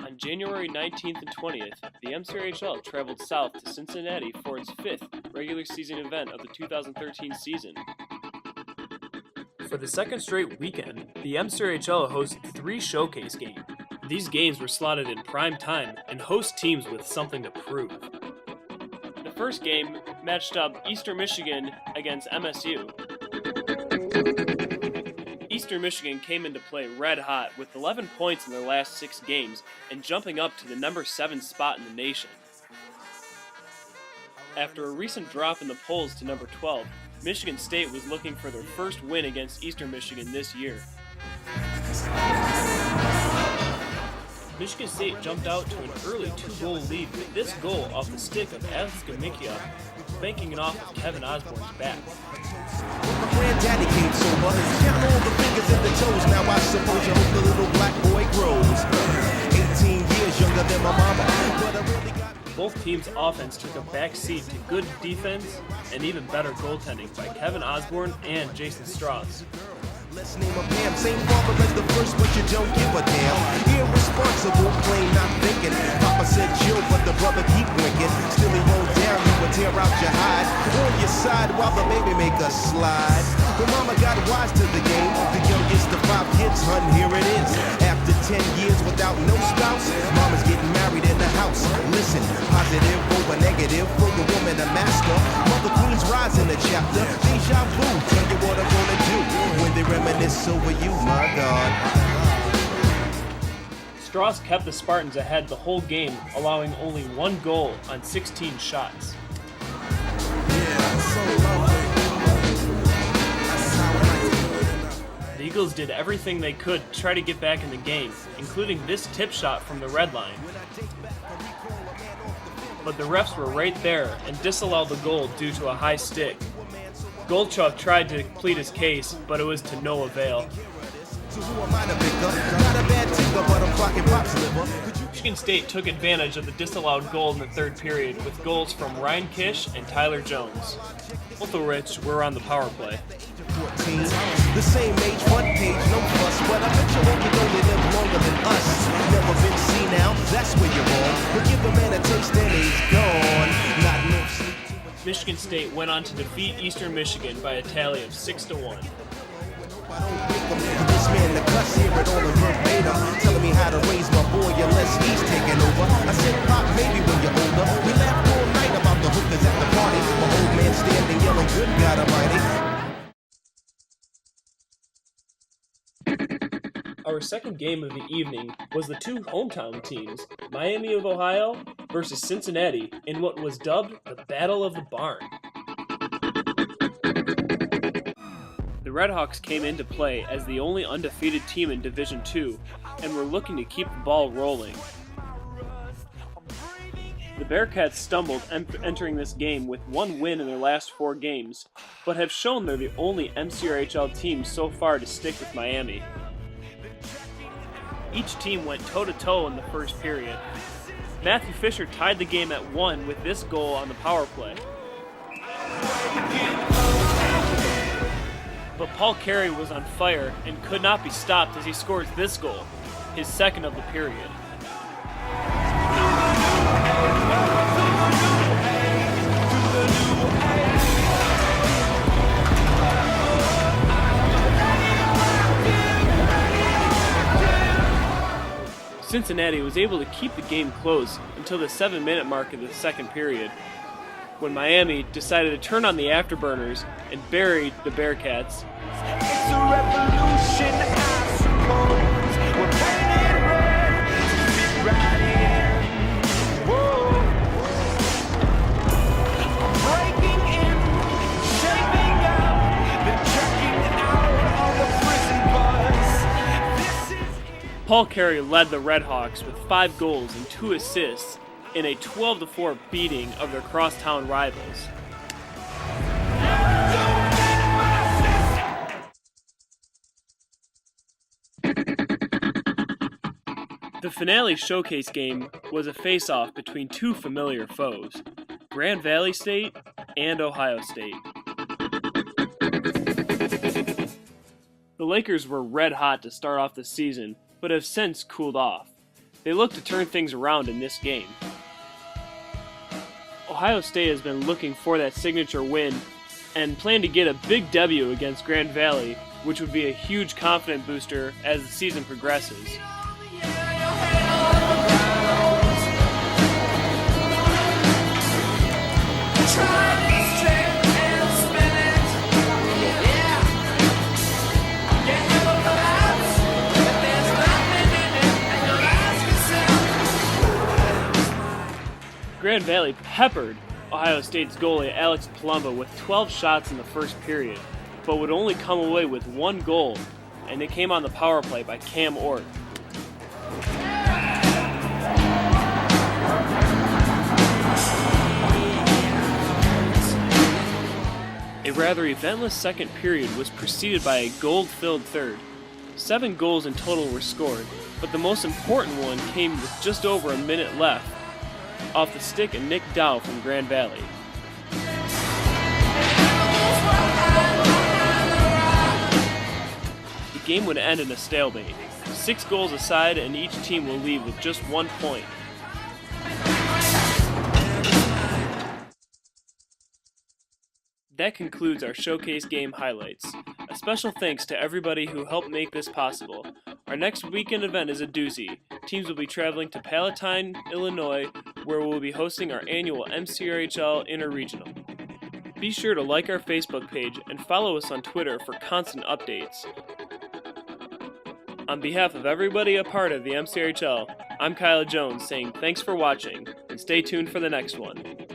On January 19th and 20th, the MCRHL traveled south to Cincinnati for its fifth regular season event of the 2013 season. For the second straight weekend, the MCRHL hosted 3 ShowCase games. These games were slotted in prime time and host teams with something to prove. The first game matched up Eastern Michigan against MSU. Eastern Michigan came into play red hot with 11 points in their last 6 games and jumping up to the number 7 spot in the nation. After a recent drop in the polls to number 12, Michigan State was looking for their first win against Eastern Michigan this year. Michigan State jumped out to an early 2-goal lead with this goal off the stick of Alex Gamikia, banking it off with Kevin Osborne's back. My granddaddy came sober, count all the fingers and the toes. Now I suppose you hope the little black boy grows. 18 years younger than my mama, but I really got. Both teams' offense took a back seat to good defense and even better goaltending by Kevin Osborne and Jason Strauss. Let's name a Pam, same father as the first, but you don't give a damn. Irresponsible, plain not thinking. Papa said chill, but the brother keep winking. Still he won't down, he would tear out your hide. On your side while the baby make a slide. When mama got wise to the game, the youngest of 5 kids, hun, here it is. After 10 years without no spouse, mama's getting married in the house. Listen, positive over negative, for the woman a master. Mother Queen's rise in the chapter. Deja vu, tell you what I'm gonna do when they reminisce over you, my God. Strauss kept the Spartans ahead the whole game, allowing only 1 goal on 16 shots. The Eagles did everything they could to try to get back in the game, including this tip shot from the red line. But the refs were right there and disallowed the goal due to a high stick. Goldchuck tried to plead his case, but it was to no avail. Michigan State took advantage of the disallowed goal in the third period with goals from Ryan Kish and Tyler Jones, both of which were on the power play. The same age, front page, no fuss, but I bet you won't get only live longer than us. Never been seen now, that's where you're wrong. But give a man a taste and he's gone. Not enough sleep. Michigan State went on to defeat Eastern Michigan by a tally of 6-1. This man, the cuss, hear it all in verbatim, telling me how to raise my boy unless he's taking over. I said, Pop, maybe when you're older. We laughed all night about the hookers at the party. My old man standing yelling, good God Almighty. Our second game of the evening was the 2 hometown teams, Miami of Ohio versus Cincinnati, in what was dubbed the Battle of the Barn. The Redhawks came into play as the only undefeated team in Division II and were looking to keep the ball rolling. The Bearcats stumbled entering this game with 1 win in their last 4 games, but have shown they're the only MCRHL team so far to stick with Miami. Each team went toe-to-toe in the first period. Matthew Fisher tied the game at 1 with this goal on the power play. But Paul Carey was on fire and could not be stopped as he scores this goal, his second of the period. Cincinnati was able to keep the game close until the 7-minute mark of the second period, when Miami decided to turn on the afterburners and buried the Bearcats. It's a revolution, I suppose. We're painted red to fit right in. Whoa. Breaking in, shaping up, then checking out of the prison bus. Paul Carey led the Redhawks with 5 goals and 2 assists in a 12-4 beating of their crosstown rivals. The finale ShowCase game was a face-off between 2 familiar foes, Grand Valley State and Ohio State. The Lakers were red hot to start off the season, but have since cooled off. They look to turn things around in this game. Ohio State has been looking for that signature win and plan to get a big W against Grand Valley, which would be a huge confidence booster as the season progresses. Grand Valley peppered Ohio State's goalie Alex Palumbo with 12 shots in the first period, but would only come away with one goal, and it came on the power play by Cam Ort. A rather eventless second period was preceded by a goal-filled third. 7 goals in total were scored, but the most important one came with just over a minute left, off the stick of Nick Dow from Grand Valley. The game would end in a stalemate, 6 goals aside, and each team will leave with just 1 point. That concludes our showcase game highlights. A special thanks to everybody who helped make this possible. Our next weekend event is a doozy. Teams will be traveling to Palatine, Illinois, where we'll be hosting our annual MCRHL Interregional. Be sure to like our Facebook page and follow us on Twitter for constant updates. On behalf of everybody a part of the MCRHL, I'm Kyle Jones saying thanks for watching, and stay tuned for the next one.